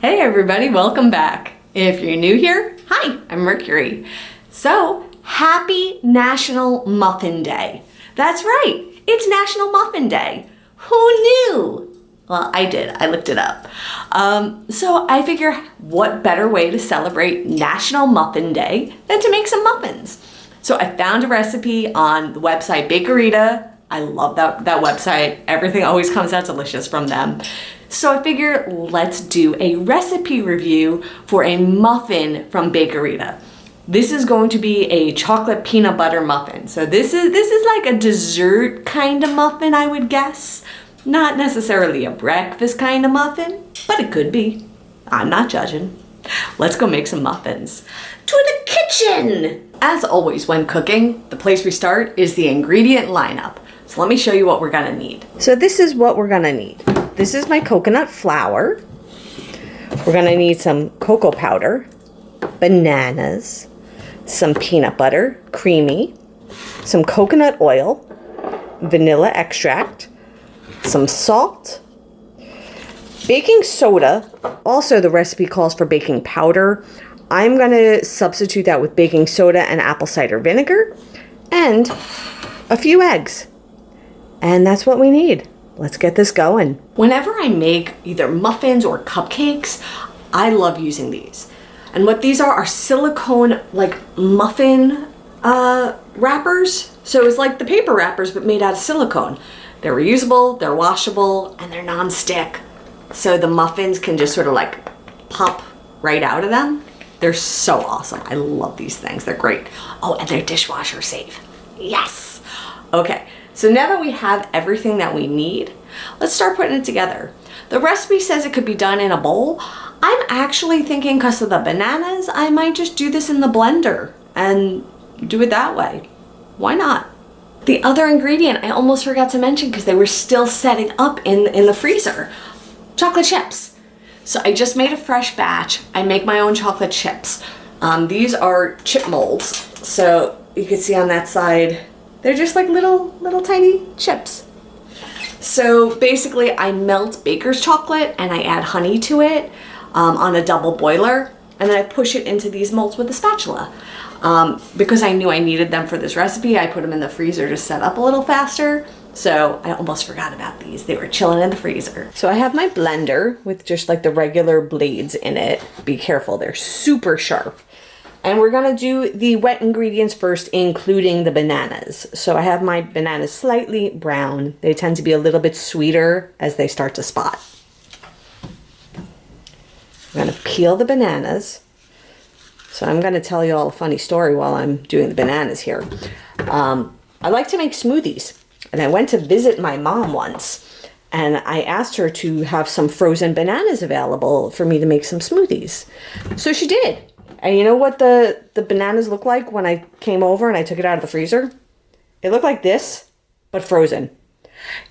Hey everybody, welcome back. If you're new here, hi, I'm Mercury. So, happy National Muffin Day. That's right, it's National Muffin Day. Who knew? Well, I did, I looked it up. So I figure what better way to celebrate National Muffin Day than to make some muffins. So I found a recipe on the website Bakerita. I love that website. Everything always comes out delicious from them. So I figured let's do a recipe review for a muffin from Bakerita. This is going to be a chocolate peanut butter muffin. So this is like a dessert kind of muffin, I would guess. Not necessarily a breakfast kind of muffin, but it could be. I'm not judging. Let's go make some muffins. To the kitchen! As always when cooking, the place we start is the ingredient lineup. So let me show you what we're gonna need. So this is what we're gonna need. This is my coconut flour. We're gonna need some cocoa powder, bananas, some peanut butter, creamy, some coconut oil, vanilla extract, some salt, baking soda. Also, the recipe calls for baking powder. I'm gonna substitute that with baking soda and apple cider vinegar, and a few eggs. And that's what we need. Let's get this going. Whenever I make either muffins or cupcakes, I love using these. And what these are silicone like muffin wrappers. So it's like the paper wrappers but made out of silicone. They're reusable, they're washable, and they're non-stick. So the muffins can just sort of like pop right out of them. They're so awesome. I love these things. They're great. Oh, and they're dishwasher safe. Yes. Okay. So now that we have everything that we need, let's start putting it together. The recipe says it could be done in a bowl. I'm actually thinking because of the bananas, I might just do this in the blender and do it that way. Why not? The other ingredient I almost forgot to mention because they were still setting up in the freezer. Chocolate chips. So I just made a fresh batch. I make my own chocolate chips. These are chip molds. So you can see on that side, they're just like little tiny chips. So basically I melt baker's chocolate and I add honey to it on a double boiler, and then I push it into these molds with a spatula. Because I knew I needed them for this recipe, I put them in the freezer to set up a little faster. So I almost forgot about these. They were chilling in the freezer. So I have my blender with just like the regular blades in it. Be careful, they're super sharp. And we're gonna do the wet ingredients first, including the bananas. So I have my bananas slightly brown. They tend to be a little bit sweeter as they start to spot. I'm gonna peel the bananas. So I'm gonna tell you all a funny story while I'm doing the bananas here. I like to make smoothies. And I went to visit my mom once, and I asked her to have some frozen bananas available for me to make some smoothies. So she did. And you know what the bananas look like when I came over and I took it out of the freezer? It looked like this, but frozen.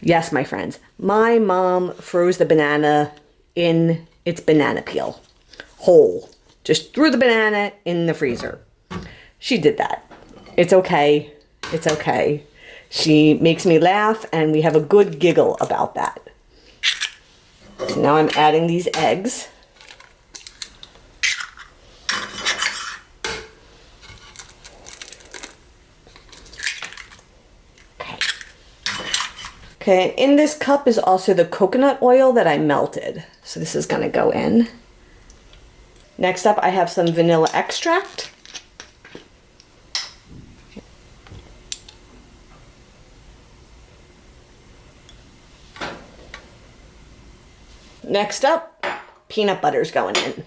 Yes, my friends, my mom froze the banana in its banana peel, whole. Just threw the banana in the freezer. She did that. It's okay. It's okay. She makes me laugh, and we have a good giggle about that. So now I'm adding these eggs. Okay, in this cup is also the coconut oil that I melted. So this is gonna go in. Next up, I have some vanilla extract. Next up, peanut butter's going in.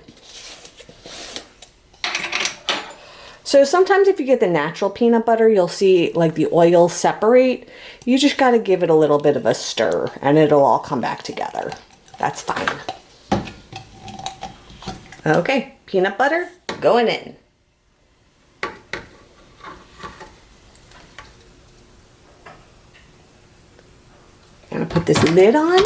So sometimes if you get the natural peanut butter, you'll see like the oil separate. You just got to give it a little bit of a stir and it'll all come back together. That's fine. Okay, peanut butter going in. I'm gonna put this lid on.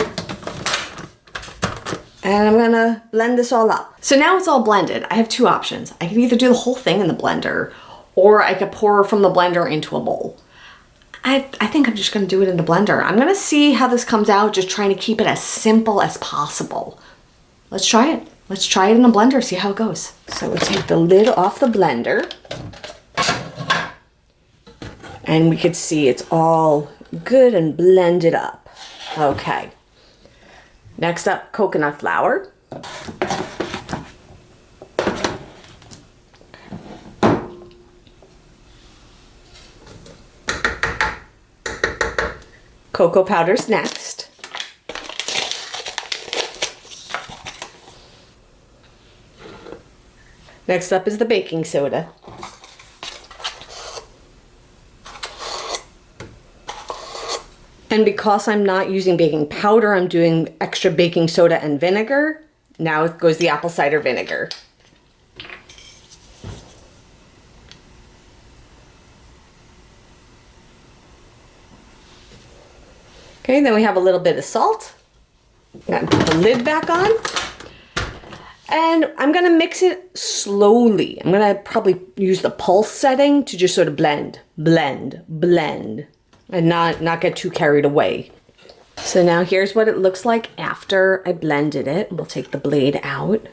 And I'm gonna blend this all up. So now it's all blended. I have two options. I can either do the whole thing in the blender, or I could pour from the blender into a bowl. I think I'm just gonna do it in the blender. I'm gonna see how this comes out, just trying to keep it as simple as possible. Let's try it. let's try it in a blender, see how it goes. So we take the lid off the blender. And we could see it's all good and blended up. Okay. Next up, coconut flour. Cocoa powder's next. Next up is the baking soda. And because I'm not using baking powder, I'm doing extra baking soda and vinegar. Now goes the apple cider vinegar. Okay, then we have a little bit of salt. I'm gonna put the lid back on. And I'm gonna mix it slowly. I'm gonna probably use the pulse setting to just sort of blend, and not get too carried away. So now here's what it looks like after I blended it. We'll take the blade out.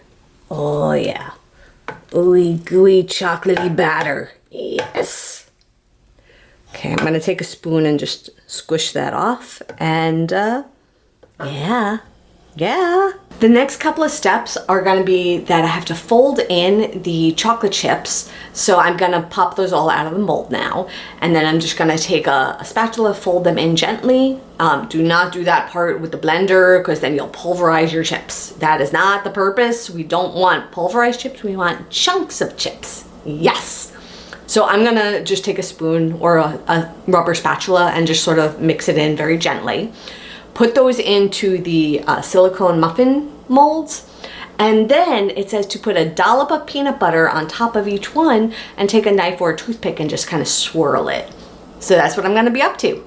Oh yeah, ooey gooey chocolatey batter, yes. Okay, I'm gonna take a spoon and just squish that off, and yeah. The next couple of steps are gonna be that I have to fold in the chocolate chips. So I'm gonna pop those all out of the mold now. And then I'm just gonna take a spatula, fold them in gently. Do not do that part with the blender because then you'll pulverize your chips. That is not the purpose. We don't want pulverized chips, we want chunks of chips. Yes. So I'm gonna just take a spoon or a rubber spatula and just sort of mix it in very gently. Put those into the silicone muffin molds. And then it says to put a dollop of peanut butter on top of each one and take a knife or a toothpick and just kind of swirl it. So that's what I'm gonna be up to.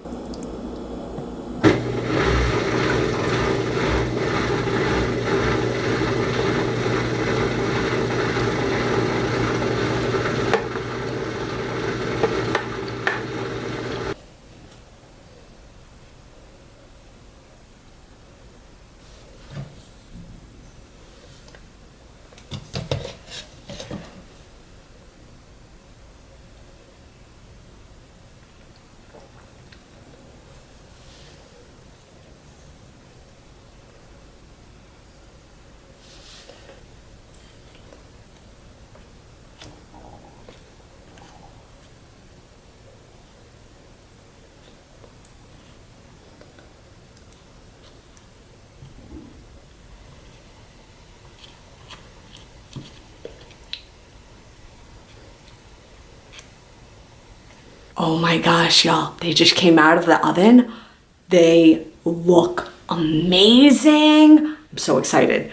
Oh my gosh, y'all, they just came out of the oven. They look amazing. I'm so excited.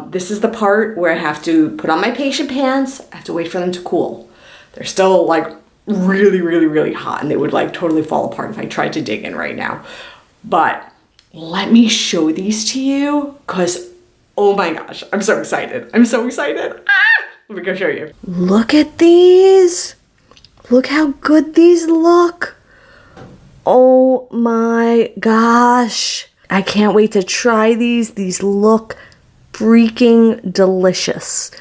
This is the part where I have to put on my patient pants. I have to wait for them to cool. They're still like really hot and they would like totally fall apart if I tried to dig in right now. But let me show these to you because, oh my gosh, I'm so excited. I'm so excited. Let me go show you. Look at these. Look how good these look. Oh my gosh. I can't wait to try these. These look freaking delicious.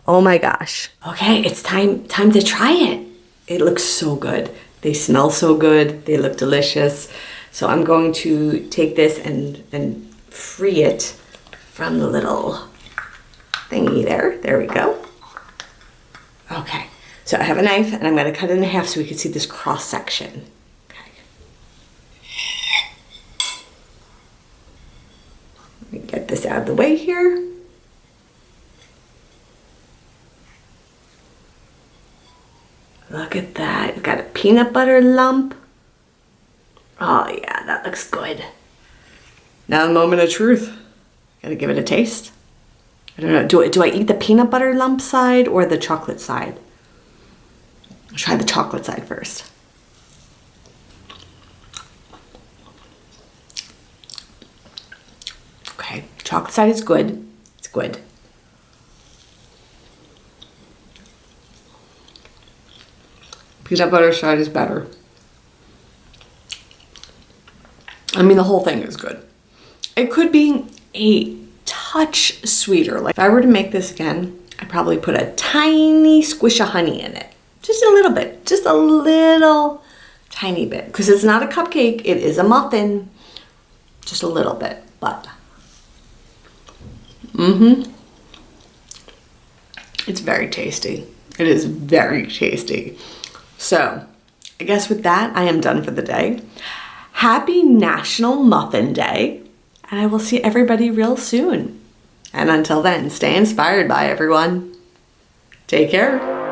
Oh my gosh. Okay, it's time to try it. It looks so good. They smell so good. They look delicious. So I'm going to take this and free it from the little thingy there. There we go. Okay. So I have a knife and I'm going to cut it in half so we can see this cross section. Okay. Let me get this out of the way here. Look at that. It's got a peanut butter lump. Oh yeah, that looks good. Now the moment of truth. Gotta give it a taste. I don't know. Do I eat the peanut butter lump side or the chocolate side? I'll try the chocolate side first. Okay, chocolate side is good. It's good. Peanut butter side is better. I mean, the whole thing is good. It could be a touch sweeter. Like if I were to make this again, I'd probably put a tiny squish of honey in it. Just a little bit, just a little tiny bit. Because it's not a cupcake, it is a muffin. Just a little bit, but. It's very tasty. It is very tasty. So, I guess with that, I am done for the day. Happy National Muffin Day, and I will see everybody real soon. And until then, stay inspired by everyone. Take care.